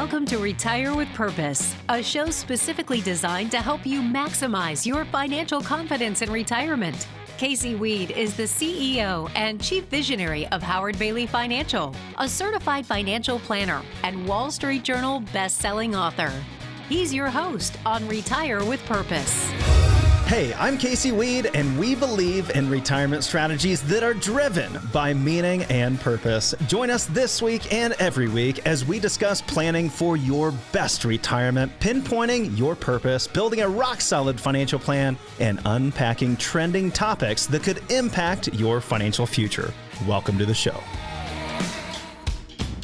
Welcome to Retire with Purpose, a show specifically designed to help you maximize your financial confidence in retirement. Casey Weade is the CEO and Chief Visionary of Howard Bailey Financial, a certified financial planner and Wall Street Journal best-selling author. He's your host on Retire with Purpose. Hey, I'm Casey Weade, and we believe in retirement strategies that are driven by meaning and purpose. Join us this week and every week as we discuss planning for your best retirement, pinpointing your purpose, building a rock-solid financial plan, and unpacking trending topics that could impact your financial future. Welcome to the show.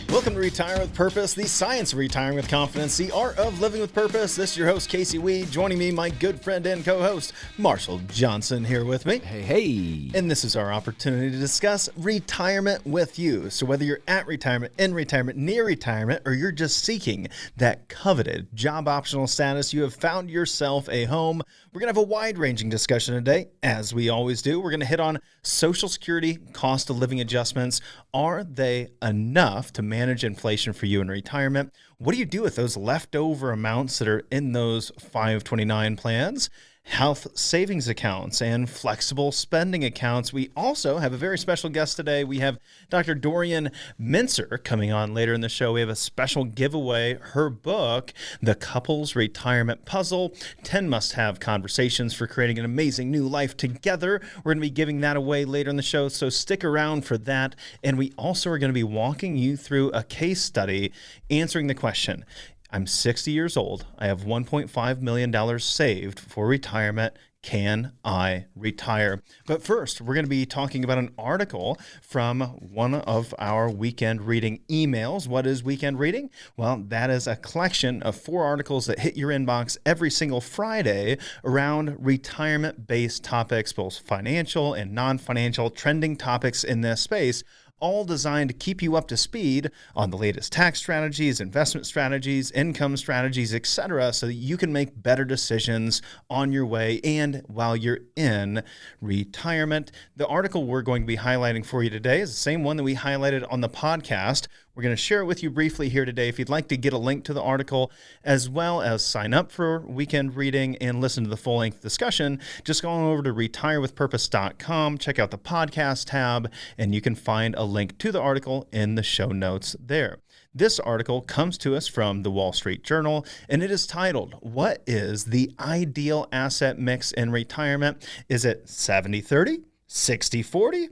Welcome to Retire with Purpose, the science of retiring with confidence, the art of living with purpose. This is your host, Casey Weade. Joining me, my good friend and co-host, Marshall Johnson, here with me. Hey. And this is our opportunity to discuss retirement with you. So whether you're at retirement, in retirement, near retirement, or you're just seeking that coveted job optional status, you have found yourself a home. We're going to have a wide-ranging discussion today, as we always do. We're going to hit on Social Security cost of living adjustments. Are they enough to manage inflation for you in retirement? What do you do with those leftover amounts that are in those 529 plans? Health savings accounts and flexible spending accounts. We also have a very special guest today. We have Dr. Dorian Mintzer coming on later in the show. We have a special giveaway, her book, The Couple's Retirement Puzzle, 10 must-have conversations for creating an amazing new life together. We're going to be giving that away later in the show, so stick around for that. And we also are going to be walking you through a case study answering the question, I'm 60 years old. I have $1.5 million saved for retirement. Can I retire? But first, we're going to be talking about an article from one of our weekend reading emails. What is weekend reading? Well, that is a collection of 4 articles that hit your inbox every single Friday around retirement-based topics, both financial and non-financial trending topics in this space, all designed to keep you up to speed on the latest tax strategies, investment strategies, income strategies, etc., so that you can make better decisions on your way and while you're in retirement. The article we're going to be highlighting for you today is the same one that we highlighted on the podcast. We're going to share it with you briefly here today. If you'd like to get a link to the article, as well as sign up for weekend reading and listen to the full-length discussion, just go on over to retirewithpurpose.com, check out the podcast tab, and you can find a link to the article in the show notes there. This article comes to us from the Wall Street Journal, and it is titled, What is the Ideal Asset Mix in Retirement? Is it 70-30? 60-40?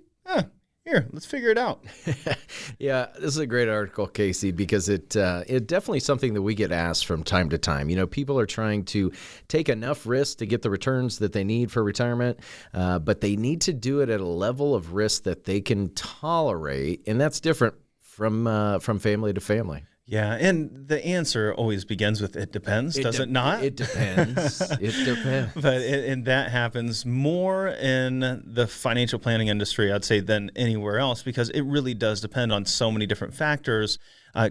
Here, let's figure it out. Yeah, this is a great article, Casey, because it definitely something that we get asked from time to time. You know, people are trying to take enough risk to get the returns that they need for retirement, but they need to do it at a level of risk that they can tolerate, and that's different from family to family. Yeah, and the answer always begins with it depends, does it not? It depends. It depends. And that happens more in the financial planning industry, I'd say, than anywhere else, because it really does depend on so many different factors.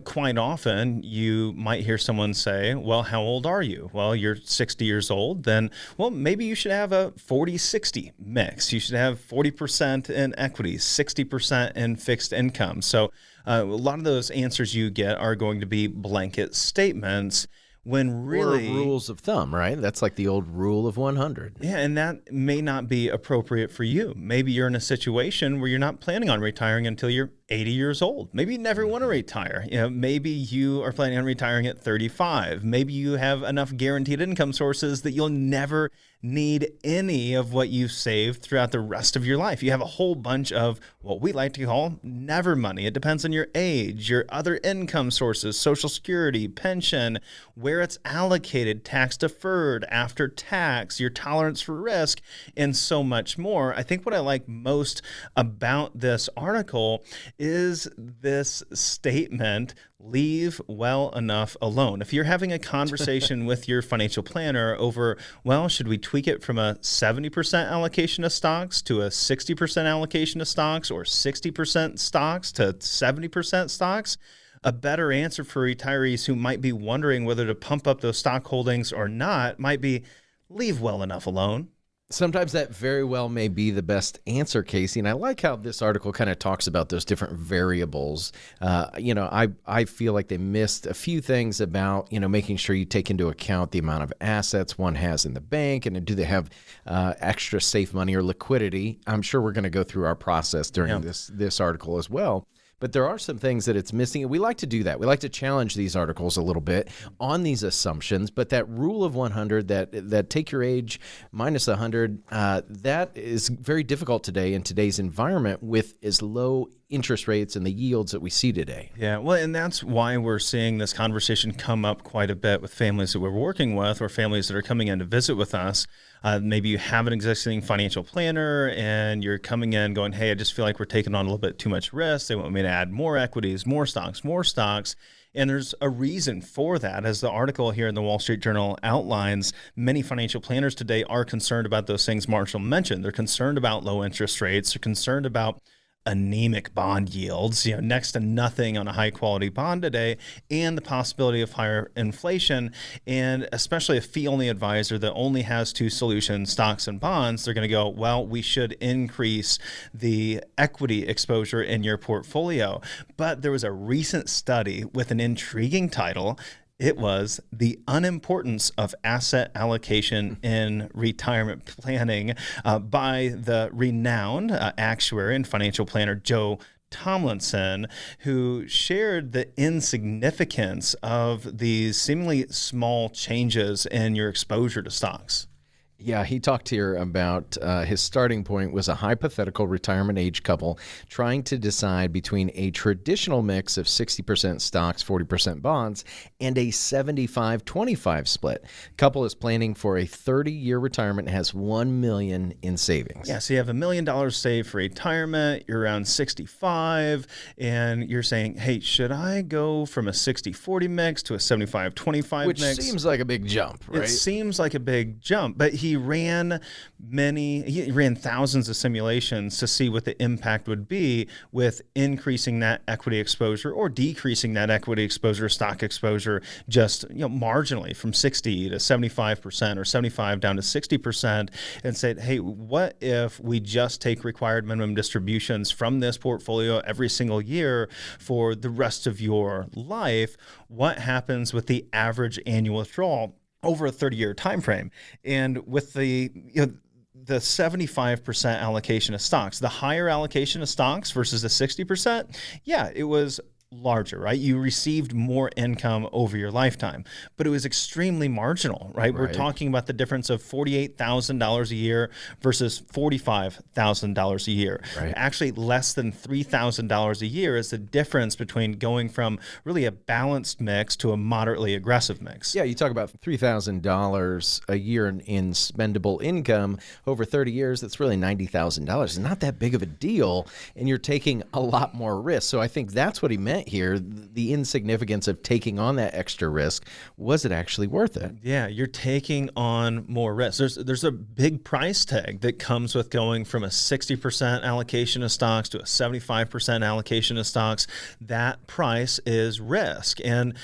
Quite often, you might hear someone say, well, how old are you? Well, you're 60 years old. Then, well, maybe you should have a 40-60 mix. You should have 40% in equities, 60% in fixed income. So a lot of those answers you get are going to be blanket statements when really... Or rules of thumb, right? That's like the old rule of 100. Yeah, and that may not be appropriate for you. Maybe you're in a situation where you're not planning on retiring until you're 80 years old. Maybe you never want to retire. You know, maybe you are planning on retiring at 35. Maybe you have enough guaranteed income sources that you'll never need any of what you've saved throughout the rest of your life. You have a whole bunch of what we like to call never money. It depends on your age, your other income sources, Social Security, pension, where it's allocated, tax deferred, after tax, your tolerance for risk, and so much more. I think what I like most about this article is this statement, leave well enough alone. If you're having a conversation with your financial planner over, well, should we tweak it from a 70% allocation of stocks to a 60% allocation of stocks, or 60% stocks to 70% stocks? A better answer for retirees who might be wondering whether to pump up those stock holdings or not might be leave well enough alone. Sometimes that very well may be the best answer, Casey. And I like how this article kind of talks about those different variables. I feel like they missed a few things about, making sure you take into account the amount of assets one has in the bank, and do they have extra safe money or liquidity. I'm sure we're going to go through our process during this article as well. But there are some things that it's missing, and we like to do that. We like to challenge these articles a little bit on these assumptions. But that rule of 100, that take your age minus 100, that is very difficult today in today's environment with as low interest rates and the yields that we see today. Yeah, well, and that's why we're seeing this conversation come up quite a bit with families that we're working with, or families that are coming in to visit with us. Maybe you have an existing financial planner and you're coming in going, hey, I just feel like we're taking on a little bit too much risk. They want me to add more equities, more stocks. And there's a reason for that. As the article here in the Wall Street Journal outlines, many financial planners today are concerned about those things Marshall mentioned. They're concerned about low interest rates. They're concerned about anemic bond yields, next to nothing on a high quality bond today, and the possibility of higher inflation. And especially a fee-only advisor that only has two solutions, stocks and bonds, they're going to go, well, we should increase the equity exposure in your portfolio. But there was a recent study with an intriguing title. It was The Unimportance of Asset Allocation in Retirement Planning by the renowned actuary and financial planner Joe Tomlinson, who shared the insignificance of these seemingly small changes in your exposure to stocks. Yeah, he talked here about his starting point was a hypothetical retirement age couple trying to decide between a traditional mix of 60% stocks, 40% bonds, and a 75-25 split. Couple is planning for a 30-year retirement and has $1 million in savings. Yeah, so you have $1 million saved for retirement, you're around 65, and you're saying, hey, should I go from a 60-40 mix to a 75-25 mix? Which seems like a big jump, right? It seems like a big jump, but he ran thousands of simulations to see what the impact would be with increasing that equity exposure or decreasing that equity exposure, stock exposure, just marginally from 60 to 75% or 75 down to 60%, and said, hey, what if we just take required minimum distributions from this portfolio every single year for the rest of your life? What happens with the average annual withdrawal over a 30-year time frame? And with the 75% allocation of stocks, the higher allocation of stocks versus the 60%, it was larger, right? You received more income over your lifetime, but it was extremely marginal, right? We're talking about the difference of $48,000 a year versus $45,000 a year. Right. Actually, less than $3,000 a year is the difference between going from really a balanced mix to a moderately aggressive mix. Yeah, you talk about $3,000 a year in spendable income over 30 years. That's really $90,000. It's not that big of a deal, and you're taking a lot more risk. So I think that's what he meant here, the insignificance of taking on that extra risk. Was it actually worth it? Yeah, you're taking on more risk. There's a big price tag that comes with going from a 60% allocation of stocks to a 75% allocation of stocks. That price is risk. And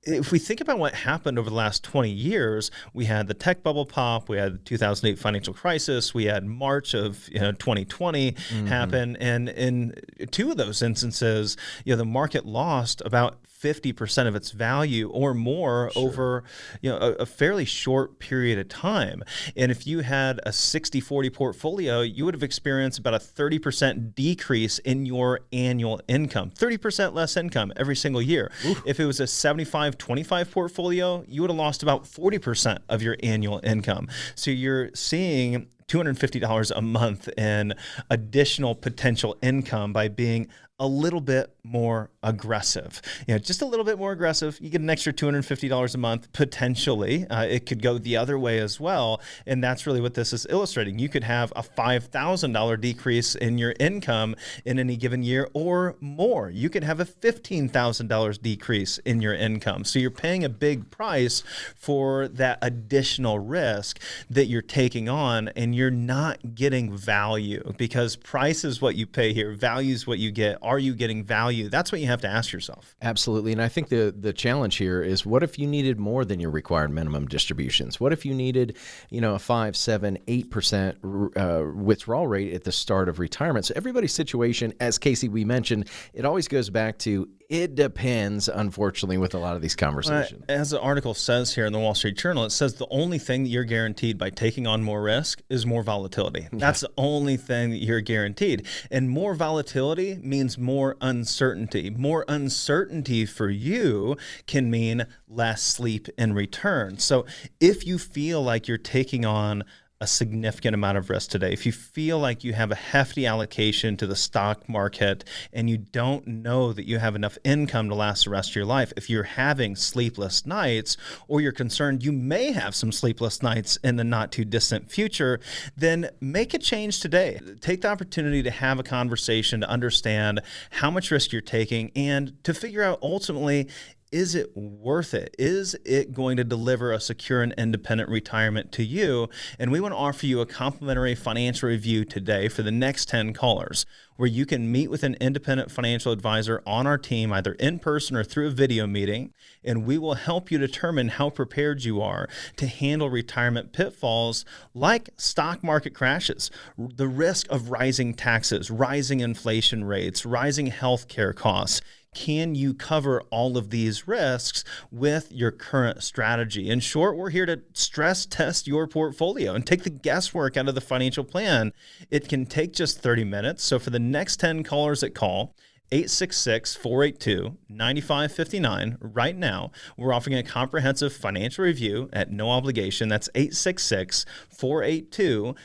if we think about what happened over the last 20 years, we had the tech bubble pop, we had the 2008 financial crisis, we had March of 2020 happen, and in two of those instances, the market lost about 50% of its value or more over a fairly short period of time. And if you had a 60-40 portfolio, you would have experienced about a 30% decrease in your annual income, 30% less income every single year. Oof. If it was a 75-25 portfolio, you would have lost about 40% of your annual income. So you're seeing $250 a month in additional potential income by being a little bit more aggressive. Just a little bit more aggressive. You get an extra $250 a month, potentially. It could go the other way as well. And that's really what this is illustrating. You could have a $5,000 decrease in your income in any given year or more. You could have a $15,000 decrease in your income. So you're paying a big price for that additional risk that you're taking on, and you're not getting value, because price is what you pay here, value is what you get. Are you getting value? That's what you have to ask yourself. Absolutely. And I think the challenge here is, what if you needed more than your required minimum distributions? What if you needed, a 5, 7, 8% withdrawal rate at the start of retirement? So everybody's situation, as Casey, we mentioned, it always goes back to, it depends, unfortunately, with a lot of these conversations. As the article says here in the Wall Street Journal, it says the only thing that you're guaranteed by taking on more risk is more volatility. That's the only thing that you're guaranteed. And more volatility means more uncertainty. More uncertainty for you can mean less sleep in return. So if you feel like you're taking on a significant amount of risk today, if you feel like you have a hefty allocation to the stock market and you don't know that you have enough income to last the rest of your life, if you're having sleepless nights, or you're concerned you may have some sleepless nights in the not too distant future, then make a change today. Take the opportunity to have a conversation to understand how much risk you're taking and to figure out ultimately, is it worth it? Is it going to deliver a secure and independent retirement to you? And we want to offer you a complimentary financial review today for the next 10 callers, where you can meet with an independent financial advisor on our team, either in person or through a video meeting, and we will help you determine how prepared you are to handle retirement pitfalls like stock market crashes, the risk of rising taxes, rising inflation rates, rising healthcare costs. Can you cover all of these risks with your current strategy? In short, we're here to stress test your portfolio and take the guesswork out of the financial plan. It can take just 30 minutes. So for the next 10 callers that call, 866-482-9559. Right now, we're offering a comprehensive financial review at no obligation. That's 866-482-9559,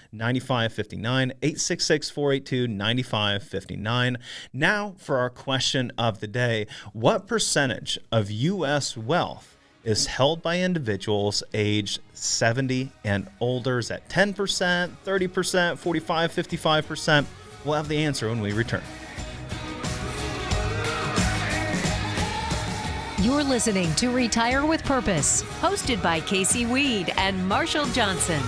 866-482-9559. Now for our question of the day. What percentage of U.S. wealth is held by individuals aged 70 and older? Is that 10%, 30%, 45, 55%? We'll have the answer when we return. You're listening to Retire with Purpose, hosted by Casey Weade and Marshall Johnson.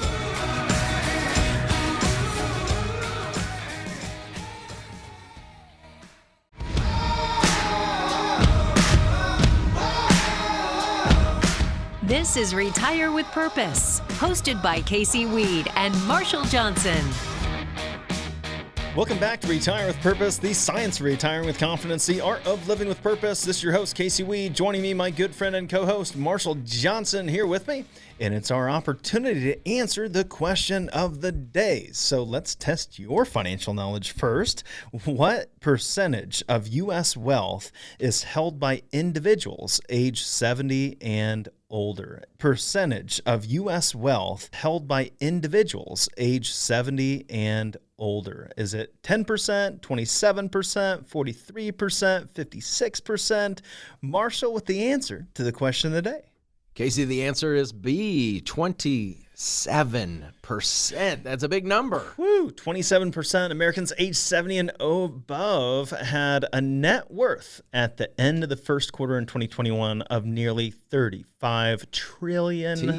This is Retire with Purpose, hosted by Casey Weade and Marshall Johnson. Welcome back to Retire with Purpose, the science of retiring with confidence, the art of living with purpose. This is your host, Casey Weade. Joining me, my good friend and co-host, Marshall Johnson, here with me. And it's our opportunity to answer the question of the day. So let's test your financial knowledge first. What percentage of U.S. wealth is held by individuals age 70 and older? Percentage of U.S. wealth held by individuals age 70 and older. Is it 10%, 27%, 43%, 56%? Marshall with the answer to the question of the day. Casey, the answer is B, 27%. That's a big number. Woo! 27% Americans age 70 and above had a net worth at the end of the first quarter in 2021 of nearly $35 trillion,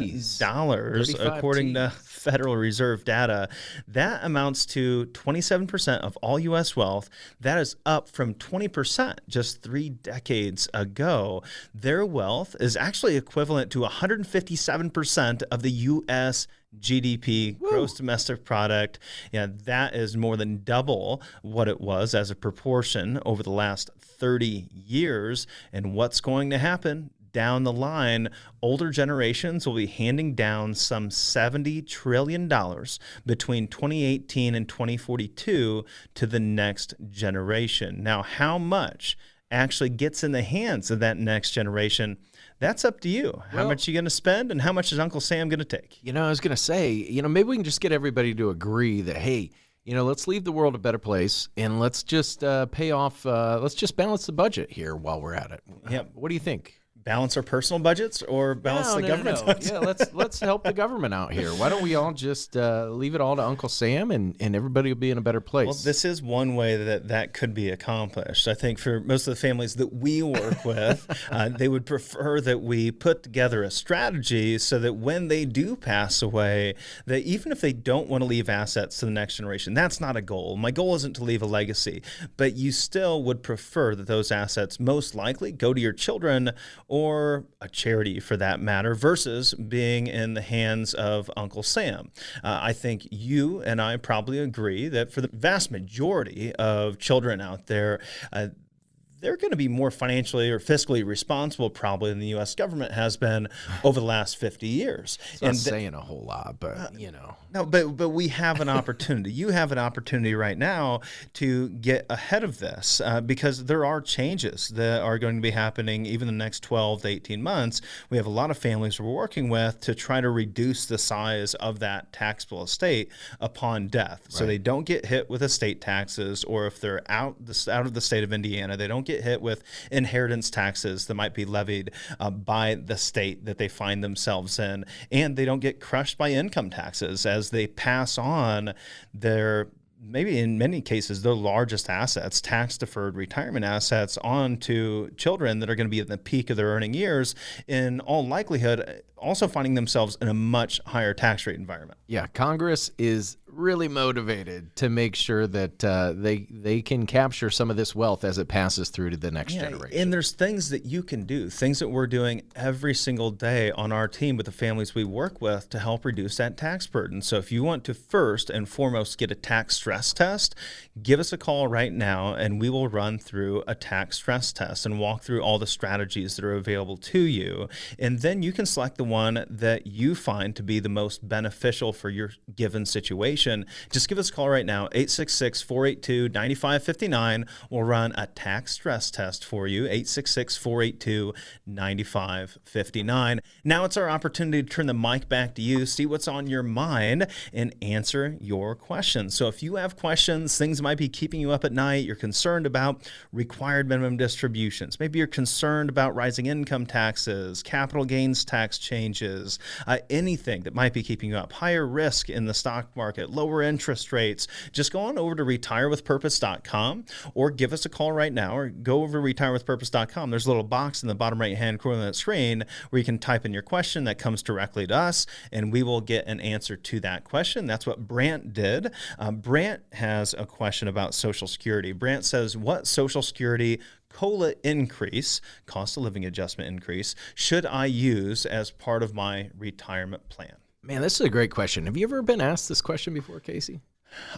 according to Federal Reserve data. That amounts to 27% of all U.S. wealth. That is up from 20% just 3 decades ago. Their wealth is actually equivalent to 157% of the U.S. GDP, gross domestic product. Yeah, that is more than double what it was as a proportion over the last 30 years. And what's going to happen down the line? Older generations will be handing down some $70 trillion between 2018 and 2042 to the next generation. Now, how much actually gets in the hands of that next generation? That's up to you. How much are you going to spend, and how much is Uncle Sam going to take? I was going to say, maybe we can just get everybody to agree that, hey, let's leave the world a better place, and let's just pay off, let's just balance the budget here while we're at it. Yep. What do you think? balance our personal budgets or balance the government's budget? Yeah, let's help the government out here. Why don't we all just leave it all to Uncle Sam and everybody will be in a better place? Well, this is one way that could be accomplished. I think for most of the families that we work with, they would prefer that we put together a strategy so that when they do pass away, that even if they don't want to leave assets to the next generation, that's not a goal. My goal isn't to leave a legacy, but you still would prefer that those assets most likely go to your children or a charity for that matter, versus being in the hands of Uncle Sam. I think you and I probably agree that for the vast majority of children out there, they're going to be more financially or fiscally responsible probably than the U.S. government has been over the last 50 years. It's not saying a whole lot, but No, but we have an opportunity. You have an opportunity right now to get ahead of this because there are changes that are going to be happening even in the next 12 to 18 months. We have a lot of families we're working with to try to reduce the size of that taxable estate upon death. Right. So they don't get hit with estate taxes, or if they're out of the state of Indiana, they don't get hit with inheritance taxes that might be levied by the state that they find themselves in, and they don't get crushed by income taxes as they pass on their, maybe in many cases, their largest assets, tax-deferred retirement assets, on to children that are going to be at the peak of their earning years, in all likelihood also finding themselves in a much higher tax rate environment. Yeah, Congress is really motivated to make sure that they can capture some of this wealth as it passes through to the next generation. And there's things that you can do, things that we're doing every single day on our team with the families we work with to help reduce that tax burden. So if you want to first and foremost get a tax stress test, give us a call right now and we will run through a tax stress test and walk through all the strategies that are available to you. And then you can select the one that you find to be the most beneficial for your given situation. Just give us a call right now, 866-482-9559. We'll run a tax stress test for you, 866-482-9559. Now it's our opportunity to turn the mic back to you, see what's on your mind, and answer your questions. So if you have questions, things might be keeping you up at night, you're concerned about required minimum distributions, maybe you're concerned about rising income taxes, capital gains tax changes, anything that might be keeping you up, higher risk in the stock market, lower interest rates, just go on over to retirewithpurpose.com or give us a call right now, or go over to retirewithpurpose.com. There's a little box in the bottom right-hand corner of that screen where you can type in your question that comes directly to us, and we will get an answer to that question. That's what Brant did. Brant has a question about Social Security. Brant says, what Social Security COLA increase, cost of living adjustment increase, should I use as part of my retirement plan? Man, this is a great question. Have you ever been asked this question before, Casey?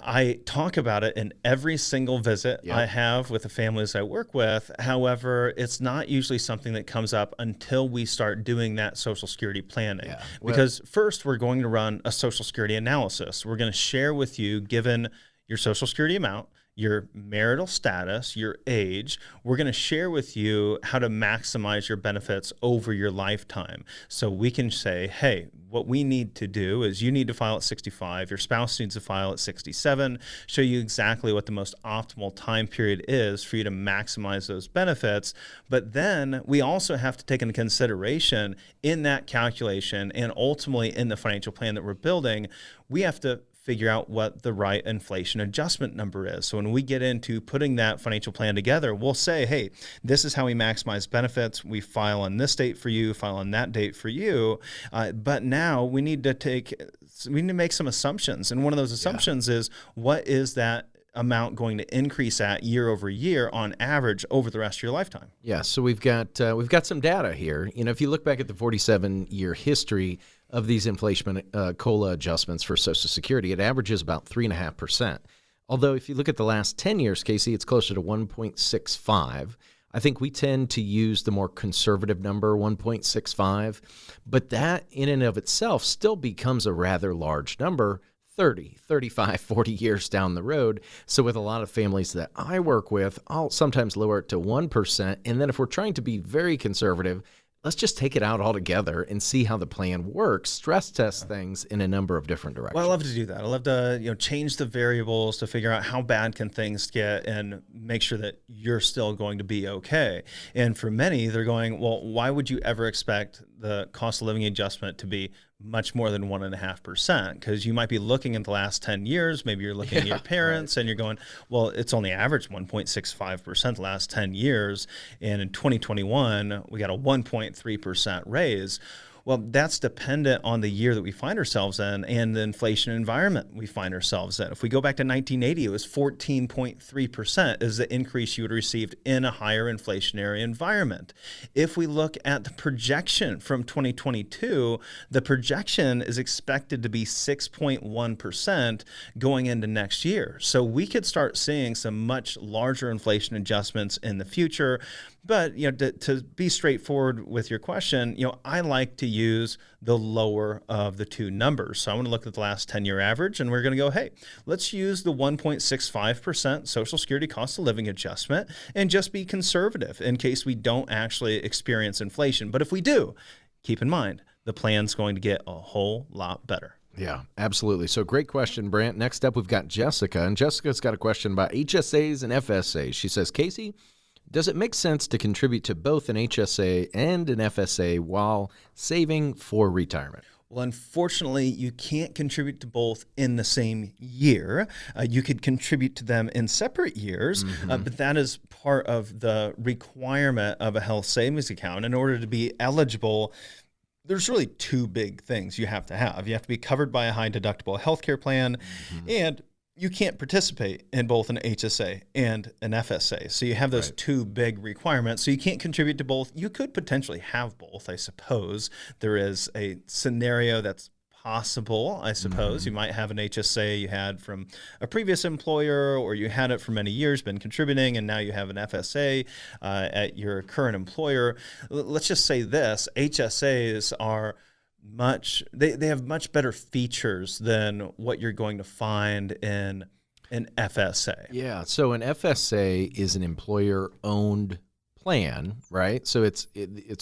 I talk about it in every single visit I have with the families I work with. However, it's not usually something that comes up until we start doing that Social Security planning. Because first, we're going to run a Social Security analysis. We're going to share with you, given your Social Security amount, your marital status, your age, we're going to share with you how to maximize your benefits over your lifetime. So we can say, hey, what we need to do is you need to file at 65, your spouse needs to file at 67, show you exactly what the most optimal time period is for you to maximize those benefits. But then we also have to take into consideration in that calculation and ultimately in the financial plan that we're building, we have to figure out what the right inflation adjustment number is. So when we get into putting that financial plan together, we'll say, hey, this is how we maximize benefits. We file on this date for you, file on that date for you. But now we need to make some assumptions. And one of those assumptions is, what is that amount going to increase at year over year on average over the rest of your lifetime? Yeah, so we've got some data here. You know, if you look back at the 47-year history of these inflation COLA adjustments for Social Security, it averages about 3.5%. Although if you look at the last 10 years, Casey, it's closer to 1.65. I think we tend to use the more conservative number, 1.65, but that in and of itself still becomes a rather large number 30, 35, 40 years down the road. So with a lot of families that I work with, I'll sometimes lower it to 1%. And then if we're trying to be very conservative, let's just take it out altogether and see how the plan works, stress test things in a number of different directions. Well, I love to do that. I love to, change the variables to figure out how bad can things get and make sure that you're still going to be okay. And for many, they're going, well, why would you ever expect the cost of living adjustment to be much more than 1.5%? Because you might be looking at the last 10 years, maybe you're looking at your parents and you're going, well, it's only averaged 1.65% the last 10 years. And in 2021, we got a 1.3% raise. Well, that's dependent on the year that we find ourselves in and the inflation environment we find ourselves in. If we go back to 1980, it was 14.3% is the increase you would have received in a higher inflationary environment. If we look at the projection from 2022, the projection is expected to be 6.1% going into next year. So we could start seeing some much larger inflation adjustments in the future. But, to be straightforward with your question, I like to use the lower of the two numbers. So I want to look at the last 10-year average, and we're going to go, hey, let's use the 1.65% Social Security cost of living adjustment and just be conservative in case we don't actually experience inflation. But if we do, keep in mind, the plan's going to get a whole lot better. Yeah, absolutely. So great question, Brant. Next up, we've got Jessica, and Jessica's got a question about HSAs and FSAs. She says, Casey, does it make sense to contribute to both an HSA and an FSA while saving for retirement? Well, unfortunately, you can't contribute to both in the same year. You could contribute to them in separate years, but that is part of the requirement of a health savings account. In order to be eligible, there's really two big things you have to have. You have to be covered by a high deductible healthcare plan, and you can't participate in both an HSA and an FSA. So you have those two big requirements. So you can't contribute to both. You could potentially have both, I suppose. There is a scenario that's possible, I suppose. You might have an HSA you had from a previous employer, or you had it for many years, been contributing, and now you have an FSA at your current employer. Let's just say this, HSAs are they have much better features than what you're going to find in an FSA. Yeah, so an FSA is an employer-owned plan, right? So it's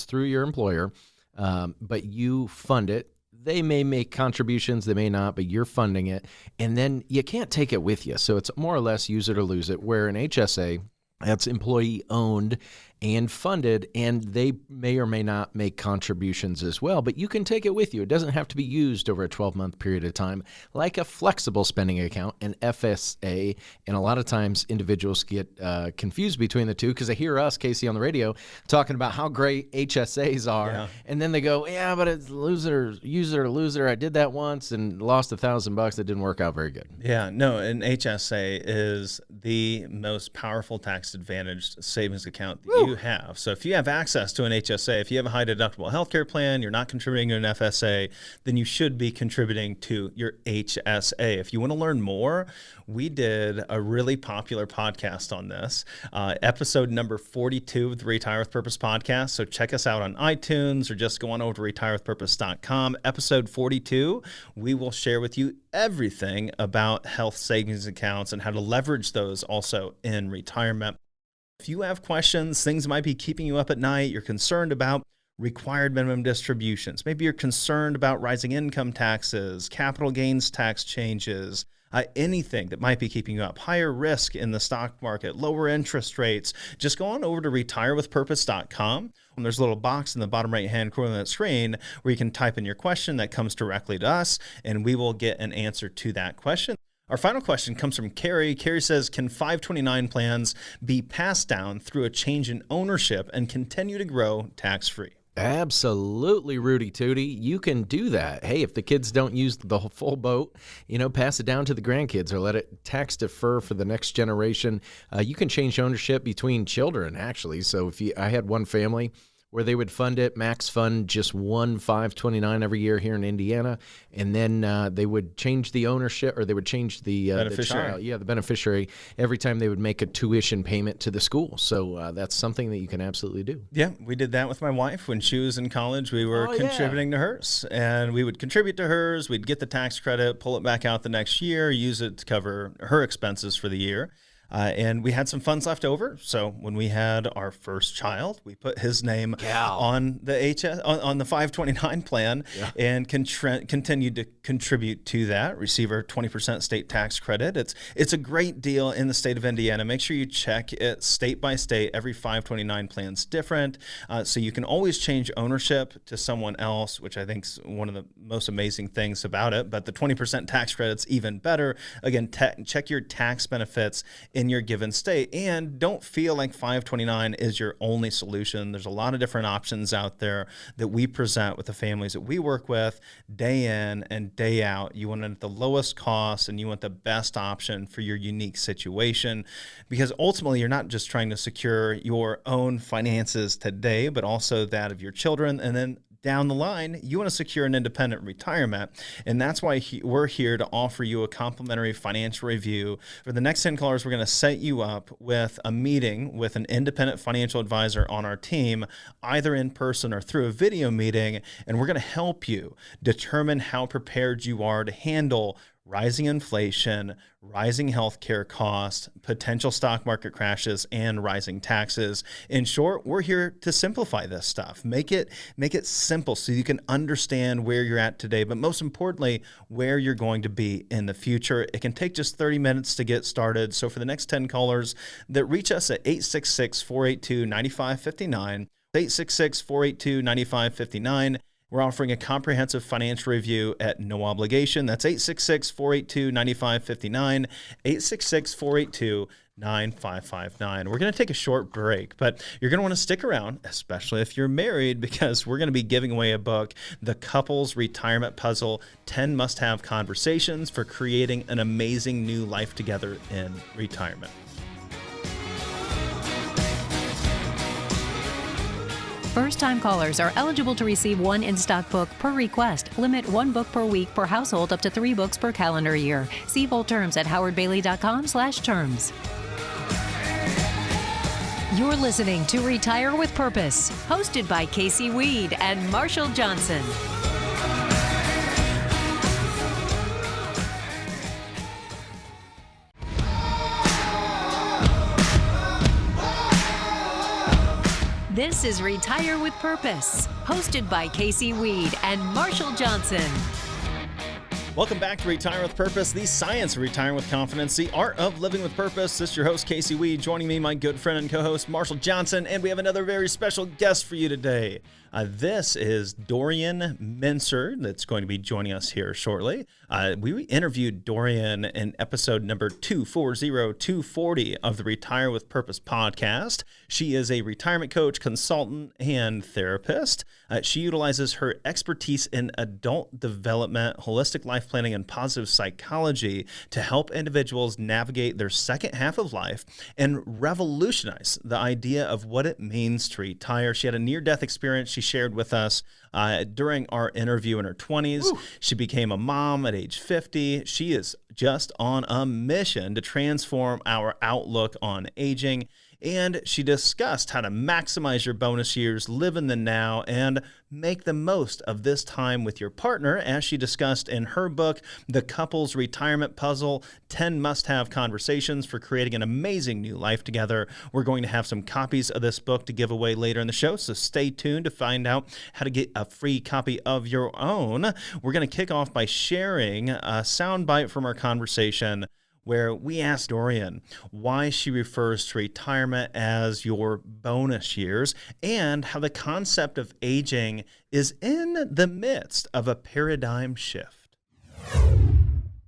through your employer, but you fund it. They may make contributions, they may not, but you're funding it, and then you can't take it with you. So it's more or less use it or lose it, where an HSA, that's employee-owned and funded, and they may or may not make contributions as well, but you can take it with you. It doesn't have to be used over a 12-month period of time, like a flexible spending account, an FSA, and a lot of times individuals get confused between the two because they hear us, Casey, on the radio talking about how great HSAs are, and then they go, yeah, but it's use it or lose it. I did that once and lost $1,000. It didn't work out very good. Yeah, no, an HSA is the most powerful tax-advantaged savings account that you have. So if you have access to an HSA, if you have a high deductible healthcare plan, you're not contributing to an FSA, then you should be contributing to your HSA. If you want to learn more, we did a really popular podcast on this, episode number 42 of the Retire with Purpose podcast. So check us out on iTunes or just go on over to retirewithpurpose.com. Episode 42, we will share with you everything about health savings accounts and how to leverage those also in retirement. If you have questions, things that might be keeping you up at night, you're concerned about required minimum distributions, maybe you're concerned about rising income taxes, capital gains tax changes, anything that might be keeping you up, higher risk in the stock market, lower interest rates, just go on over to retirewithpurpose.com. And there's a little box in the bottom right-hand corner of that screen where you can type in your question that comes directly to us, and we will get an answer to that question. Our final question comes from Carrie. Carrie says, can 529 plans be passed down through a change in ownership and continue to grow tax-free? Absolutely, Rudy Tooty. You can do that. Hey, if the kids don't use the full boat, pass it down to the grandkids or let it tax defer for the next generation. You can change ownership between children, actually. So I had one family where they would fund it, max fund just one 529 every year here in Indiana, and then they would change the ownership, or they would change the beneficiary. The beneficiary every time they would make a tuition payment to the school. So that's something that you can absolutely do. Yeah, we did that with my wife when she was in college. We were contributing to hers, and we would contribute to hers. We'd get the tax credit, pull it back out the next year, use it to cover her expenses for the year. And we had some funds left over. So when we had our first child, we put his name on the on the 529 plan and continued to contribute to that, receive our 20% state tax credit. It's a great deal in the state of Indiana. Make sure you check it state by state. Every 529 plan is different. So you can always change ownership to someone else, which I think is one of the most amazing things about it. But the 20% tax credit's even better. Again, check your tax benefits in your given state, and don't feel like 529 is your only solution. There's a lot of different options out there that we present with the families that we work with day in and day out. You want it at the lowest cost, and you want the best option for your unique situation, because ultimately you're not just trying to secure your own finances today, but also that of your children, and then down the line, you want to secure an independent retirement. And that's why we're here to offer you a complimentary financial review. For the next 10 callers, we're going to set you up with a meeting with an independent financial advisor on our team, either in person or through a video meeting. And we're going to help you determine how prepared you are to handle rising inflation, rising healthcare costs, potential stock market crashes, and rising taxes. In short, we're here to simplify this stuff. Make it simple so you can understand where you're at today, but most importantly, where you're going to be in the future. It can take just 30 minutes to get started. So for the next 10 callers that reach us at 866-482-9559, 866-482-9559, we're offering a comprehensive financial review at no obligation. That's 866-482-9559, 866-482-9559. We're going to take a short break, but you're going to want to stick around, especially if you're married, because we're going to be giving away a book, The Couple's Retirement Puzzle, 10 Must-Have Conversations for Creating an Amazing New Life Together in Retirement. First-time callers are eligible to receive one in-stock book per request. Limit one book per week per household, up to 3 books per calendar year. See full terms at howardbailey.com/terms. You're listening to Retire with Purpose, hosted by Casey Weade and Marshall Johnson. This is Retire with Purpose, hosted by Casey Weade and Marshall Johnson. Welcome back to Retire with Purpose, the science of retiring with confidence, the art of living with purpose. This is your host, Casey Weade. Joining me, my good friend and co-host, Marshall Johnson, and we have another very special guest for you today. This is Dorian Mintzer that's going to be joining us here shortly. We interviewed Dorian in episode number 240 of the Retire with Purpose podcast. She is a retirement coach, consultant, and therapist. She utilizes her expertise in adult development, holistic life planning, and positive psychology to help individuals navigate their second half of life and revolutionize the idea of what it means to retire. She had a near-death experience she shared with us during our interview in her 20s. Ooh. She became a mom at age 50. She is just on a mission to transform our outlook on aging. And she discussed how to maximize your bonus years, live in the now, and make the most of this time with your partner, as she discussed in her book, The Couple's Retirement Puzzle, 10 Must-Have Conversations for Creating an Amazing New Life Together. We're going to have some copies of this book to give away later in the show, so stay tuned to find out how to get a free copy of your own. We're going to kick off by sharing a soundbite from our conversation where we asked Dorian why she refers to retirement as your bonus years and how the concept of aging is in the midst of a paradigm shift.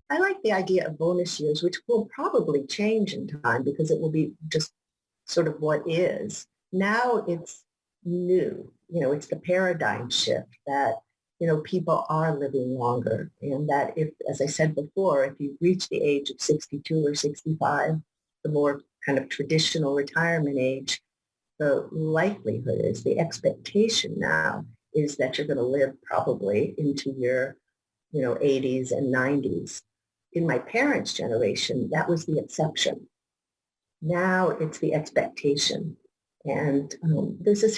I like the idea of bonus years, which will probably change in time because it will be just sort of what is. Now it's new. It's the paradigm shift that people are living longer, and that if, as I said before, if you reach the age of 62 or 65, the more kind of traditional retirement age, the likelihood is, the expectation now is that you're going to live probably into your, 80s and 90s. In my parents' generation, that was the exception. Now it's the expectation. And there's a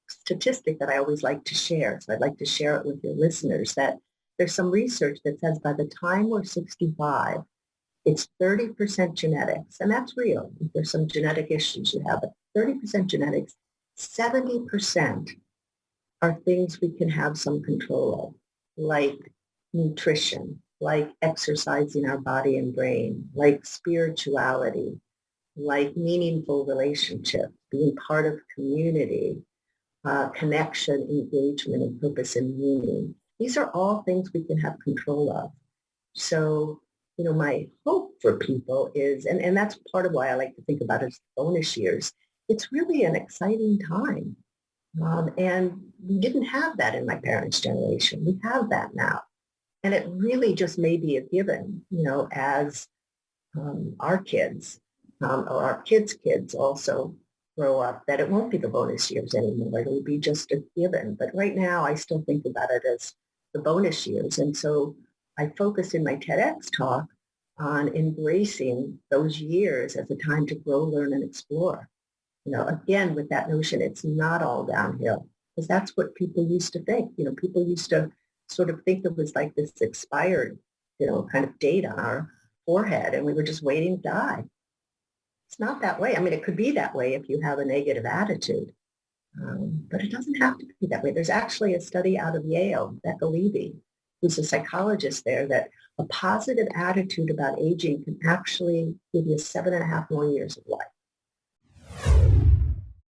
statistic that I always like to share, so I'd like to share it with your listeners, that there's some research that says by the time we're 65, It's 30% genetics, and that's real. There's some genetic issues you have, but 30% genetics, 70% are things we can have some control of, like nutrition, like exercising our body and brain, like spirituality, like meaningful relationships, being part of community, connection, engagement, and purpose and meaning. These are all things we can have control of. So, my hope for people is, and that's part of why I like to think about it as bonus years, it's really an exciting time. And we didn't have that in my parents' generation. We have that now. And it really just may be a given, as our kids or our kids' kids also grow up, that it won't be the bonus years anymore. It'll be just a given. But right now, I still think about it as the bonus years. And so I focused in my TEDx talk on embracing those years as a time to grow, learn, and explore. Again, with that notion, it's not all downhill, because that's what people used to think. People used to sort of think it was like this expired, kind of date on our forehead, and we were just waiting to die. It's not that way. I mean, it could be that way if you have a negative attitude, but it doesn't have to be that way. There's actually a study out of Yale, Becca Levy, who's a psychologist there, that a positive attitude about aging can actually give you 7.5 more years of life.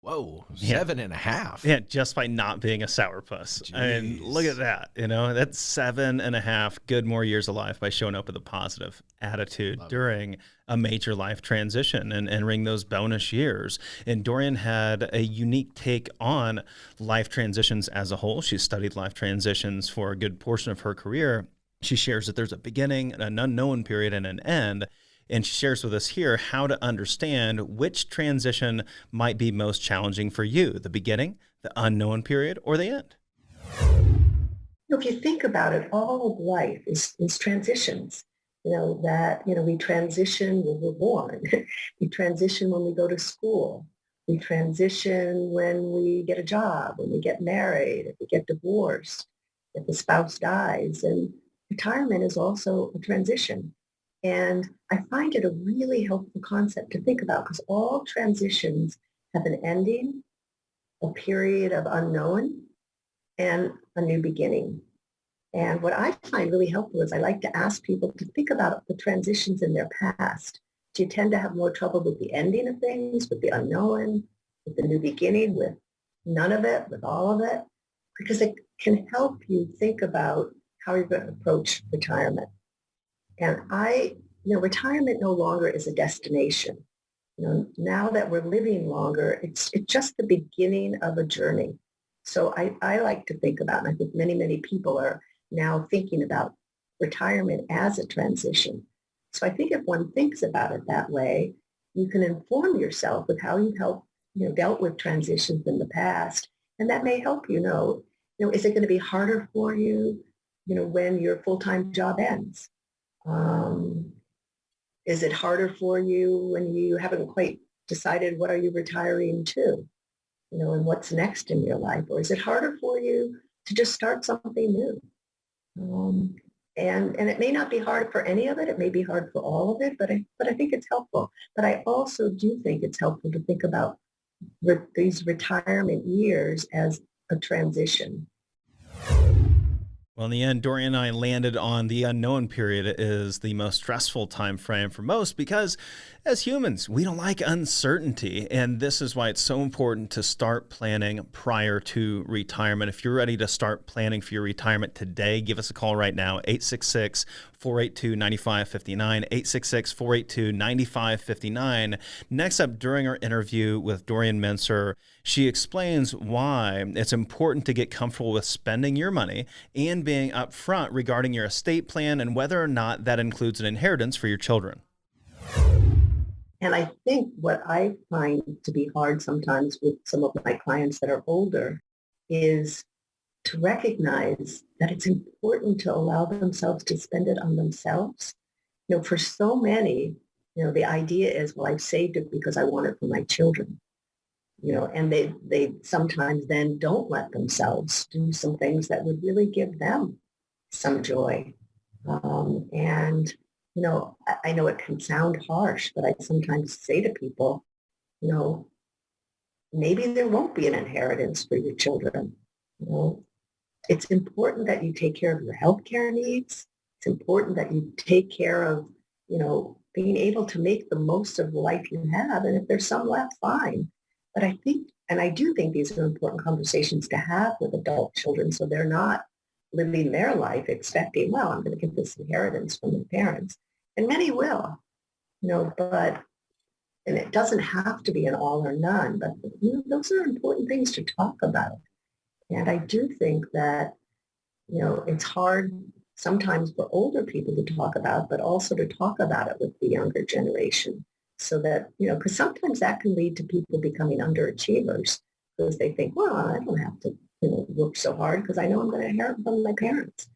Whoa, 7.5. Yeah, just by not being a sourpuss. Jeez. I mean, look at that. That's 7.5 good more years of life by showing up with a positive attitude during a major life transition and entering those bonus years. And Dorian had a unique take on life transitions as a whole. She studied life transitions for a good portion of her career. She shares that there's a beginning, an unknown period, and an end. And she shares with us here how to understand which transition might be most challenging for you, the beginning, the unknown period, or the end. If you think about it, all of life is transitions. We transition when we're born. We transition when we go to school. We transition when we get a job, when we get married, if we get divorced, if the spouse dies. And retirement is also a transition. And I find it a really helpful concept to think about, because all transitions have an ending, a period of unknown, and a new beginning. And what I find really helpful is I like to ask people to think about the transitions in their past. Do you tend to have more trouble with the ending of things, with the unknown, with the new beginning, with none of it, with all of it? Because it can help you think about how you're going to approach retirement. And retirement no longer is a destination. Now that we're living longer, it's just the beginning of a journey. So I like to think about, and I think many, many people are now thinking about retirement as a transition. So I think if one thinks about it that way, you can inform yourself with how you've dealt with transitions in the past. And that may help you know, is it going to be harder for you, when your full-time job ends? Is it harder for you when you haven't quite decided what are you retiring to, and what's next in your life? Or is it harder for you to just start something new? And it may not be hard for any of it. It may be hard for all of it, but I think it's helpful. But I also do think it's helpful to think about these retirement years as a transition. Well, in the end, Dorian and I landed on the unknown period is the most stressful time frame for most, because as humans, we don't like uncertainty. And this is why it's so important to start planning prior to retirement. If you're ready to start planning for your retirement today, give us a call right now, 866-482-9559, 866-482-9559. Next up, during our interview with Dorian Mintzer, she explains why it's important to get comfortable with spending your money and being upfront regarding your estate plan and whether or not that includes an inheritance for your children. And I think what I find to be hard sometimes with some of my clients that are older is to recognize that it's important to allow themselves to spend it on themselves. For so many, the idea is, well, I've saved it because I want it for my children. And they sometimes then don't let themselves do some things that would really give them some joy. And I know it can sound harsh, but I sometimes say to people, you know, maybe there won't be an inheritance for your children. You know, it's important that you take care of your healthcare needs. It's important that you take care of, being able to make the most of the life you have. And if there's some left, fine. But I do think these are important conversations to have with adult children so they're not living their life expecting, well, I'm going to get this inheritance from my parents. And many will, and it doesn't have to be an all or none, but those are important things to talk about. And I do think that, it's hard sometimes for older people to talk about, but also to talk about it with the younger generation so that, because sometimes that can lead to people becoming underachievers because they think, well, I don't have to, work so hard because I know I'm going to inherit from my parents.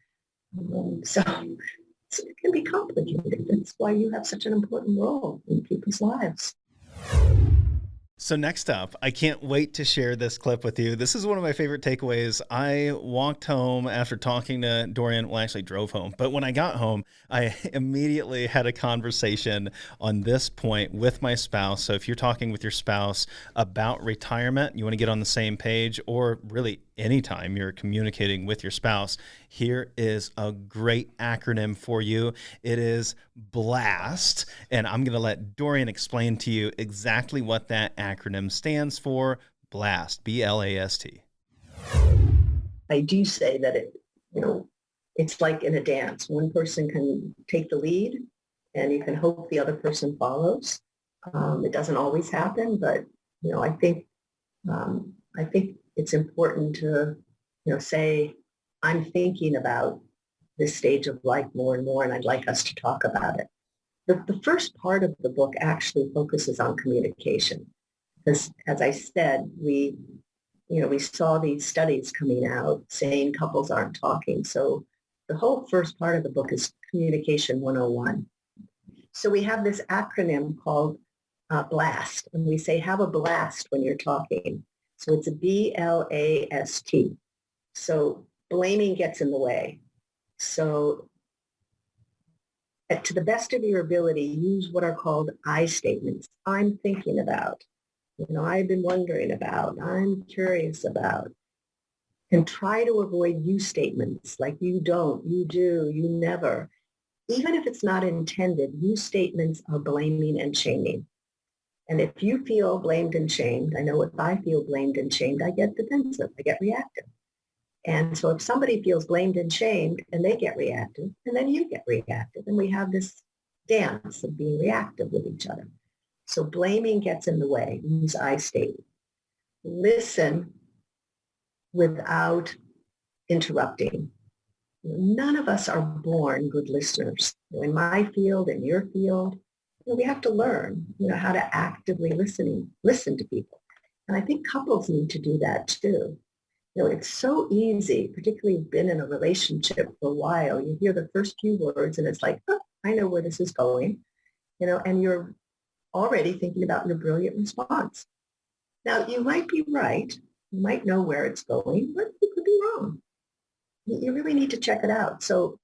So it can be complicated. That's why you have such an important role in people's lives. So next up, I can't wait to share this clip with you. This is one of my favorite takeaways. I walked home after talking to Dorian. Well, I actually drove home. But when I got home, I immediately had a conversation on this point with my spouse. So if you're talking with your spouse about retirement, you want to get on the same page, or really anytime you're communicating with your spouse, here is a great acronym for you. It is BLAST. And I'm going to let Dorian explain to you exactly what that acronym stands for. BLAST, B-L-A-S-T. I do say that it's like in a dance. One person can take the lead and you can hope the other person follows. It doesn't always happen, but, I think it's important to, say, I'm thinking about this stage of life more and more, and I'd like us to talk about it. The first part of the book actually focuses on communication. Because as I said, we saw these studies coming out saying couples aren't talking. So the whole first part of the book is Communication 101. So we have this acronym called BLAST, and we say, have a blast when you're talking. So it's a B-L-A-S-T. So blaming gets in the way. So to the best of your ability, use what are called I statements. I'm thinking about, I've been wondering about, I'm curious about. And try to avoid you statements like you don't, you do, you never. Even if it's not intended, you statements are blaming and shaming. And if you feel blamed and shamed, I know if I feel blamed and shamed, I get defensive, I get reactive. And so if somebody feels blamed and shamed and they get reactive, and then you get reactive, and we have this dance of being reactive with each other. So blaming gets in the way. Use I statement. Listen without interrupting. None of us are born good listeners. In my field, in your field, we have to learn, how to actively listen to people. And I think couples need to do that too. It's so easy, particularly you've been in a relationship for a while. You hear the first few words and it's like, oh, I know where this is going, and you're already thinking about your brilliant response. Now, you might be right. You might know where it's going, but you could be wrong. You really need to check it out. So,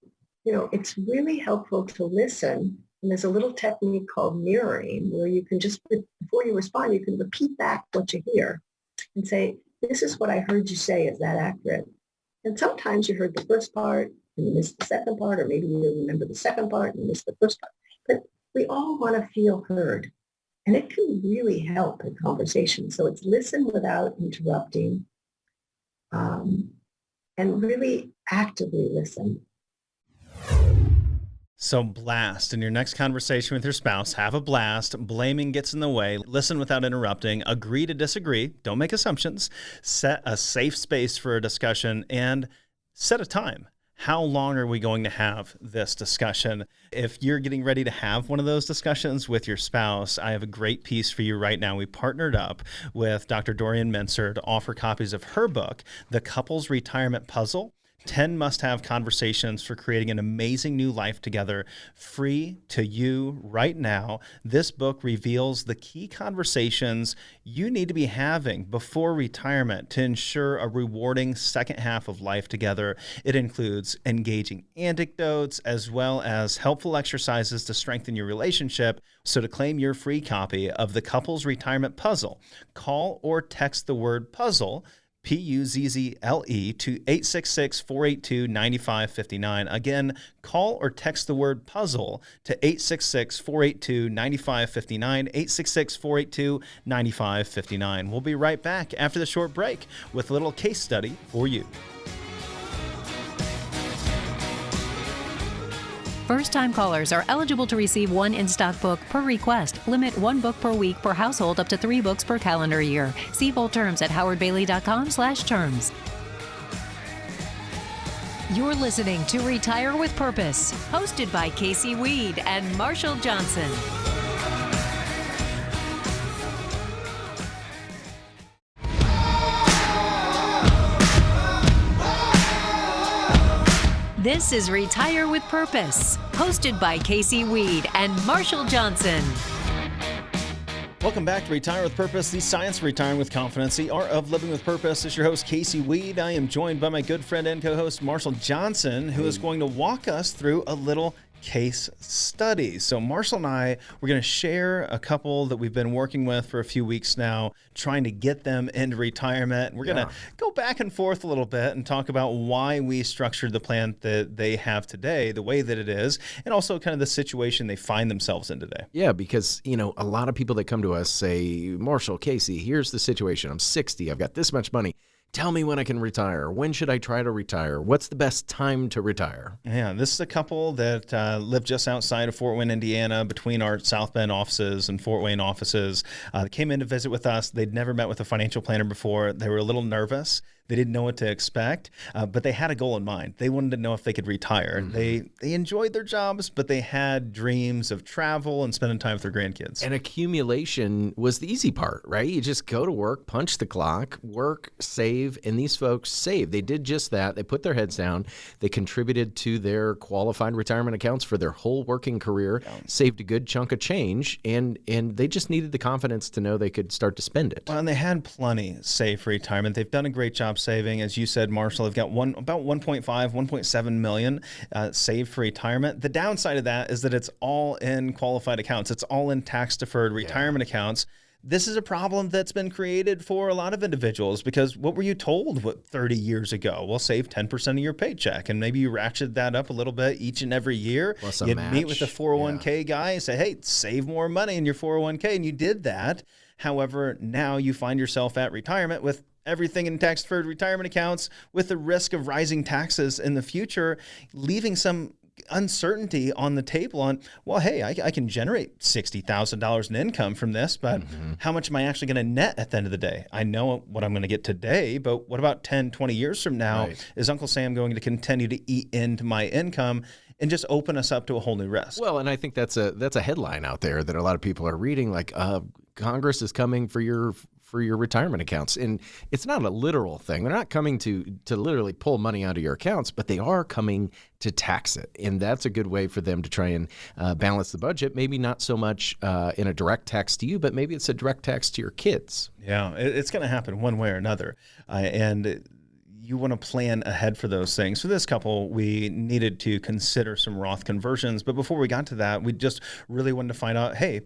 it's really helpful to listen. And there's a little technique called mirroring where you can just, before you respond, you can repeat back what you hear and say, this is what I heard you say. Is that accurate? And sometimes you heard the first part and you missed the second part, or maybe you remember the second part and you missed the first part. But we all want to feel heard. And it can really help in conversation. So it's listen without interrupting, and really actively listen. So blast. In your next conversation with your spouse, have a blast. Blaming gets in the way. Listen without interrupting. Agree to disagree. Don't make assumptions. Set a safe space for a discussion and set a time. How long are we going to have this discussion? If you're getting ready to have one of those discussions with your spouse, I have a great piece for you right now. We partnered up with Dr. Dorian Mintzer to offer copies of her book, The Couple's Retirement Puzzle. 10 must-have conversations for creating an amazing new life together, free to you right now. This book reveals the key conversations you need to be having before retirement to ensure a rewarding second half of life together. It includes engaging anecdotes as well as helpful exercises to strengthen your relationship. So to claim your free copy of The Couple's Retirement Puzzle, call or text the word puzzle, Puzzle, to 866-482-9559. Again, call or text the word puzzle to 866-482-9559, 866-482-9559. We'll be right back after the short break with a little case study for you. First-time callers are eligible to receive one in-stock book per request. Limit one book per week per household, up to 3 books per calendar year. See full terms at howardbailey.com/terms. You're listening to Retire with Purpose, hosted by Casey Weade and Marshall Johnson. This is Retire with Purpose, hosted by Casey Weade and Marshall Johnson. Welcome back to Retire with Purpose, the science of retiring with confidence, the art of living with purpose. This is your host, Casey Weade. I am joined by my good friend and co-host, Marshall Johnson, who is going to walk us through a little case study. So Marshall and I, we're going to share a couple that we've been working with for a few weeks now, trying to get them into retirement. We're going to go back and forth a little bit and talk about why we structured the plan that they have today, the way that it is, and also kind of the situation they find themselves in today. Yeah, because, a lot of people that come to us say, Marshall, Casey, here's the situation. I'm 60. I've got this much money. Tell me when I can retire. When should I try to retire? What's the best time to retire? Yeah, this is a couple that live just outside of Fort Wayne, Indiana, between our South Bend offices and Fort Wayne offices. They came in to visit with us. They'd never met with a financial planner before. They were a little nervous. They didn't know what to expect, but they had a goal in mind. They wanted to know if they could retire. Mm-hmm. They enjoyed their jobs, but they had dreams of travel and spending time with their grandkids. And accumulation was the easy part, right? You just go to work, punch the clock, work, save, and these folks saved. They did just that. They put their heads down. They contributed to their qualified retirement accounts for their whole working career, saved a good chunk of change, and they just needed the confidence to know they could start to spend it. Well, and they had plenty saved for retirement. They've done a great job saving. As you said, Marshall, they've got about 1.7 million saved for retirement. The downside of that is that it's all in qualified accounts. It's all in tax-deferred retirement accounts. This is a problem that's been created for a lot of individuals because what were you told 30 years ago? Well, save 10% of your paycheck, and maybe you ratchet that up a little bit each and every year. You'd meet with the 401k guy and say, hey, save more money in your 401k, and you did that. However, now you find yourself at retirement with everything in tax-deferred retirement accounts with the risk of rising taxes in the future, leaving some uncertainty on the table on, well, hey, I can generate $60,000 in income from this, but how much am I actually going to net at the end of the day? I know what I'm going to get today, but what about 10, 20 years from now? Right. Is Uncle Sam going to continue to eat into my income and just open us up to a whole new risk? Well, and I think that's a headline out there that a lot of people are reading, like Congress is coming for your retirement accounts. And it's not a literal thing. They're not coming to literally pull money out of your accounts, but they are coming to tax it. And that's a good way for them to try and balance the budget. Maybe not so much in a direct tax to you, but maybe it's a direct tax to your kids. Yeah, it's going to happen one way or another. And you want to plan ahead for those things. For this couple, we needed to consider some Roth conversions. But before we got to that, we just really wanted to find out, hey,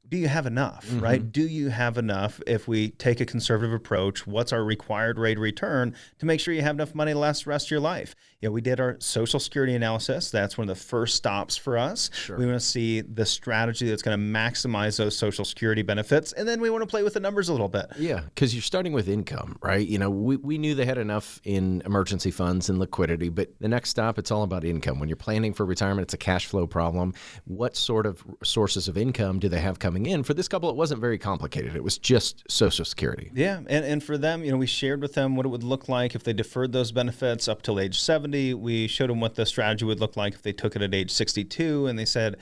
do you have enough, right? Do you have enough if we take a conservative approach? What's our required rate of return to make sure you have enough money to last the rest of your life? We did our Social Security analysis. That's one of the first stops for us. Sure. We want to see the strategy that's going to maximize those Social Security benefits. And then we want to play with the numbers a little bit. Yeah, because you're starting with income, right? We knew they had enough in emergency funds and liquidity, but the next stop, it's all about income. When you're planning for retirement, it's a cash flow problem. What sort of sources of income do they have coming in? For this couple, it wasn't very complicated. It was just Social Security. Yeah, and for them, we shared with them what it would look like if they deferred those benefits up till age 70. We showed them what the strategy would look like if they took it at age 62, and they said,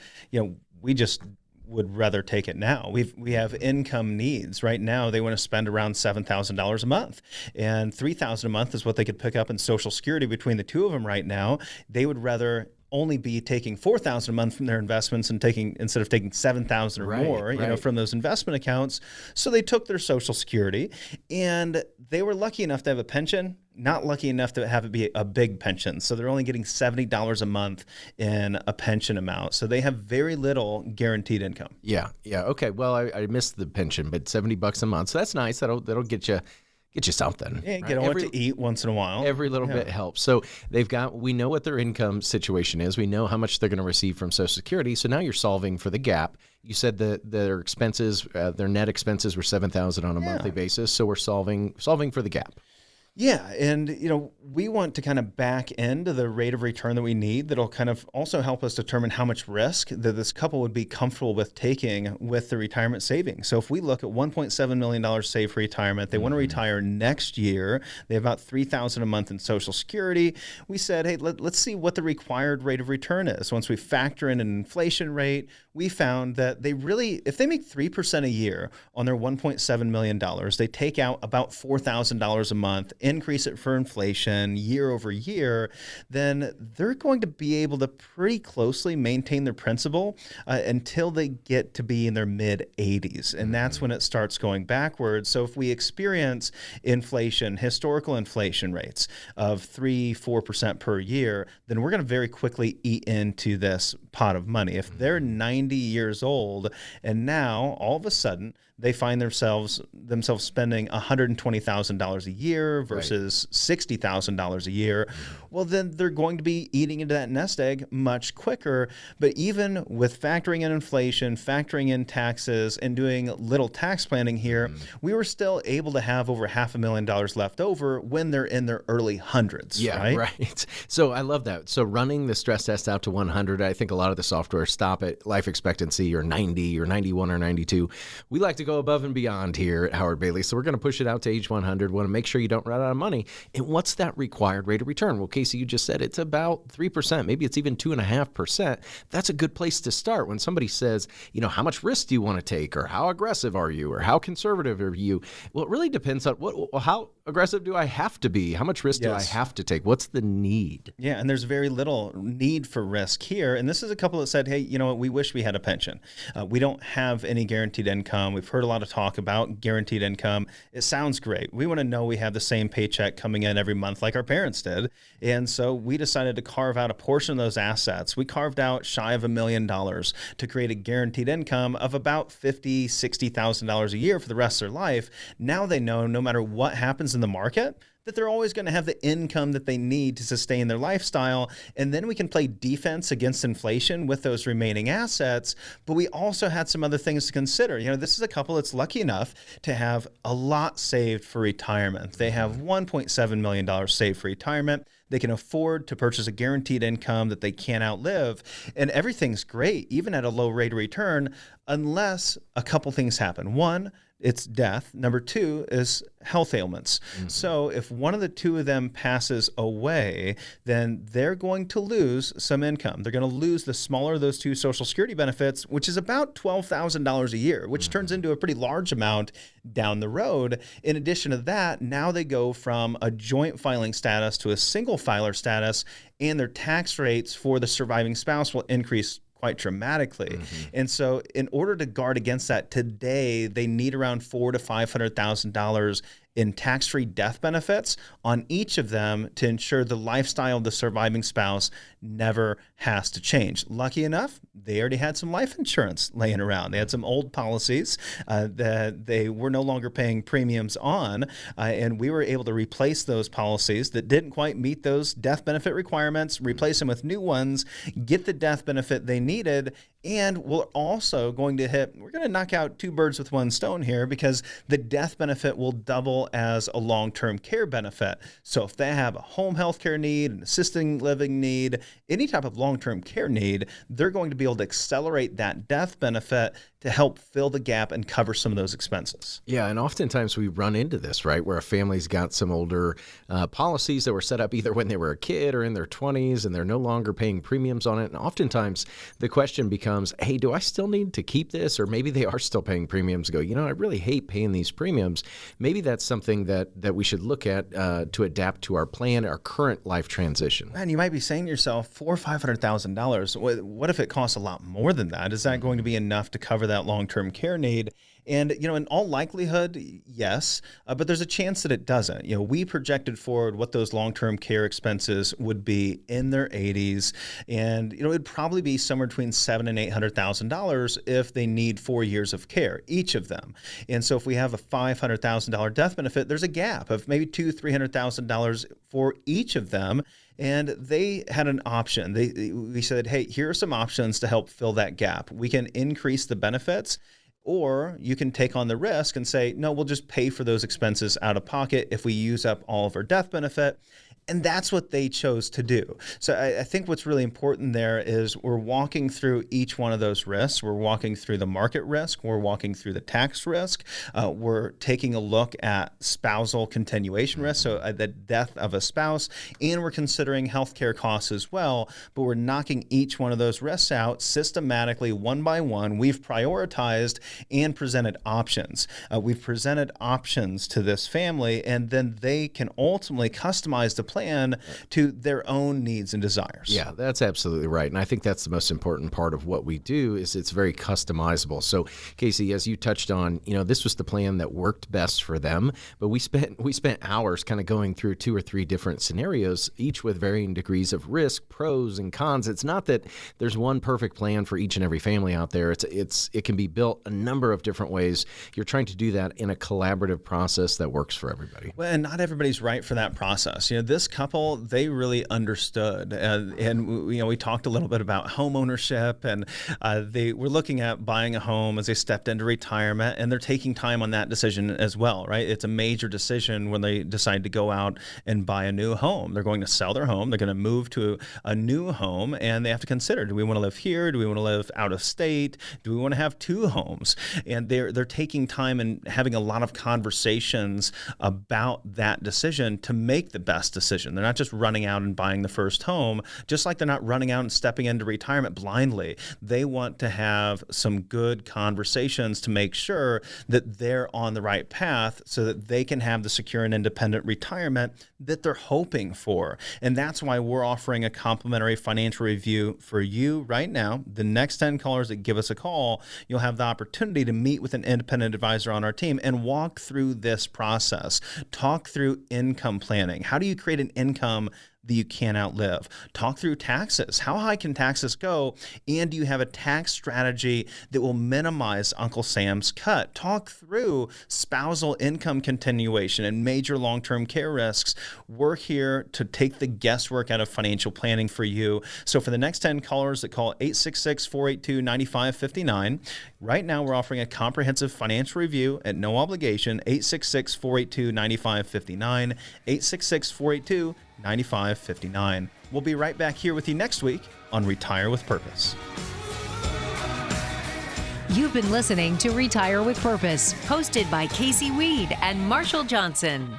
would rather take it now. We have income needs right now. They want to spend around $7,000 a month, and $3,000 a month is what they could pick up in Social Security between the two of them right now. They would rather only be taking $4,000 a month from their investments and instead of taking $7,000 or more, from those investment accounts. So they took their Social Security, and they were lucky enough to have a pension, not lucky enough to have it be a big pension. So they're only getting $70 a month in a pension amount. So they have very little guaranteed income. Yeah. Okay. Well, I missed the pension, but $70 a month. So that's nice. That'll get you something. Yeah, get what to eat once in a while. Every little bit helps. So we know what their income situation is. We know how much they're going to receive from Social Security. So now you're solving for the gap. You said that their expenses, their net expenses were $7,000 on a monthly basis. So we're solving for the gap. Yeah, and we want to kind of back into the rate of return that we need that'll kind of also help us determine how much risk that this couple would be comfortable with taking with the retirement savings. So if we look at $1.7 million saved for retirement, they want to retire next year. They have about $3,000 a month in Social Security. We said, hey, let's see what the required rate of return is. Once we factor in an inflation rate, we found that if they make 3% a year on their $1.7 million, they take out about $4,000 a month, increase it for inflation year over year, then they're going to be able to pretty closely maintain their principal until they get to be in their mid 80s. And that's when it starts going backwards. So if we experience inflation, historical inflation rates of 3-4% per year, then we're going to very quickly eat into this pot of money. If they're 90 years old and now all of a sudden they find themselves spending $120,000 a year versus $60,000 a year, well, then they're going to be eating into that nest egg much quicker. But even with factoring in inflation, factoring in taxes, and doing little tax planning here, we were still able to have over $500,000 left over when they're in their early hundreds. Yeah, right. So I love that. So running the stress test out to 100, I think a lot of the software stop at life expectancy or 90 or 91 or 92. We like to go above and beyond here at Howard Bailey. So we're going to push it out to age 100. Want to make sure you don't run out of money. And what's that required rate of return? Well, Casey, you just said it's about 3%. Maybe it's even 2.5%. That's a good place to start. When somebody says, how much risk do you want to take, or how aggressive are you, or how conservative are you? Well, it really depends on how aggressive do I have to be? How much risk do I have to take? What's the need? Yeah, and there's very little need for risk here. And this is a couple that said, hey, you know what, we wish we had a pension. We don't have any guaranteed income. We've heard a lot of talk about guaranteed income. It sounds great. We want to know we have the same paycheck coming in every month like our parents did. And so we decided to carve out a portion of those assets. We carved out shy of $1 million to create a guaranteed income of about $50,000, $60,000 a year for the rest of their life. Now they know no matter what happens in the market, that they're always going to have the income that they need to sustain their lifestyle. And then we can play defense against inflation with those remaining assets. But we also had some other things to consider. This is a couple that's lucky enough to have a lot saved for retirement. They have $1.7 million saved for retirement. They can afford to purchase a guaranteed income that they can't outlive. And everything's great, even at a low rate of return, unless a couple things happen. One, it's death. Number two is health ailments. So if one of the two of them passes away, then they're going to lose some income. They're going to lose the smaller of those two Social Security benefits, which is about $12,000 a year, which turns into a pretty large amount down the road. In addition to that, now they go from a joint filing status to a single filer status, and their tax rates for the surviving spouse will increase quite dramatically. And so in order to guard against that today, they need around $400,000 to $500,000 in tax-free death benefits on each of them to ensure the lifestyle of the surviving spouse never has to change. Lucky enough, they already had some life insurance laying around. They had some old policies that they were no longer paying premiums on, and we were able to replace those policies that didn't quite meet those death benefit requirements, replace them with new ones, get the death benefit they needed, and we're also going to knock out two birds with one stone here, because the death benefit will double as a long-term care benefit. So if they have a home health care need, an assisted living need, any type of long-term care need, they're going to be able to accelerate that death benefit to help fill the gap and cover some of those expenses. Yeah, and oftentimes we run into this, right, where a family's got some older policies that were set up either when they were a kid or in their 20s, and they're no longer paying premiums on it. And oftentimes the question becomes, comes, hey, do I still need to keep this? Or maybe they are still paying premiums, go, I really hate paying these premiums. Maybe that's something that we should look at to adapt to our plan, our current life transition. And you might be saying to yourself, $400,000 or $500,000. What if it costs a lot more than that? Is that going to be enough to cover that long-term care need? And, in all likelihood, yes, but there's a chance that it doesn't. We projected forward what those long-term care expenses would be in their 80s. And, it'd probably be somewhere between $700,000 and $800,000 if they need 4 years of care, each of them. And so if we have a $500,000 death benefit, there's a gap of maybe $200,000, $300,000 for each of them. And they had an option. We said, hey, here are some options to help fill that gap. We can increase the benefits, or you can take on the risk and say, no, we'll just pay for those expenses out of pocket if we use up all of our death benefit. And that's what they chose to do. So I think what's really important there is we're walking through each one of those risks. We're walking through the market risk. We're walking through the tax risk. We're taking a look at spousal continuation risk, so the death of a spouse, and we're considering healthcare costs as well. But we're knocking each one of those risks out systematically, one by one. We've prioritized and presented options. We've presented options to this family, and then they can ultimately customize the plan to their own needs and desires. Yeah, that's absolutely right. And I think that's the most important part of what we do is it's very customizable. So Casey, as you touched on, this was the plan that worked best for them, but we spent hours kind of going through 2 or 3 different scenarios, each with varying degrees of risk, pros and cons. It's not that there's one perfect plan for each and every family out there. It can be built a number of different ways. You're trying to do that in a collaborative process that works for everybody. Well, and not everybody's right for that process. This couple, they really understood. And we talked a little bit about home ownership, and they were looking at buying a home as they stepped into retirement, and they're taking time on that decision as well, right? It's a major decision when they decide to go out and buy a new home. They're going to sell their home. They're going to move to a new home, and they have to consider, do we want to live here? Do we want to live out of state? Do we want to have 2 homes? And they're taking time and having a lot of conversations about that decision to make the best decision. They're not just running out and buying the first home, just like they're not running out and stepping into retirement blindly. They want to have some good conversations to make sure that they're on the right path so that they can have the secure and independent retirement that they're hoping for. And that's why we're offering a complimentary financial review for you right now. The next 10 callers that give us a call, you'll have the opportunity to meet with an independent advisor on our team and walk through this process. Talk through income planning. How do you create an income that you can't outlive? Talk through taxes. How high can taxes go? And do you have a tax strategy that will minimize Uncle Sam's cut? Talk through spousal income continuation and major long-term care risks. We're here to take the guesswork out of financial planning for you. So for the next 10 callers that call 866-482-9559, right now we're offering a comprehensive financial review at no obligation, 866-482-9559, 866-482-9559. We'll be right back here with you next week on Retire with Purpose. You've been listening to Retire with Purpose, hosted by Casey Weade and Marshall Johnson.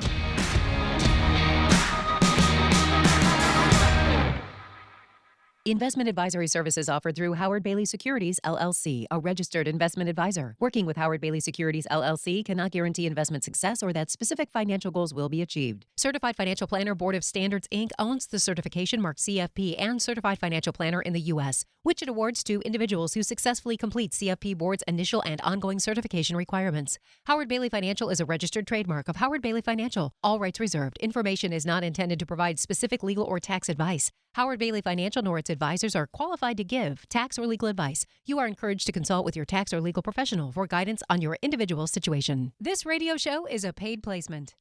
Investment advisory services offered through Howard Bailey Securities, LLC, a registered investment advisor. Working with Howard Bailey Securities, LLC cannot guarantee investment success or that specific financial goals will be achieved. Certified Financial Planner Board of Standards, Inc. owns the certification marked CFP and Certified Financial Planner in the U.S., which it awards to individuals who successfully complete CFP Board's initial and ongoing certification requirements. Howard Bailey Financial is a registered trademark of Howard Bailey Financial. All rights reserved. Information is not intended to provide specific legal or tax advice. Howard Bailey Financial nor its advisors are qualified to give tax or legal advice. You are encouraged to consult with your tax or legal professional for guidance on your individual situation. This radio show is a paid placement.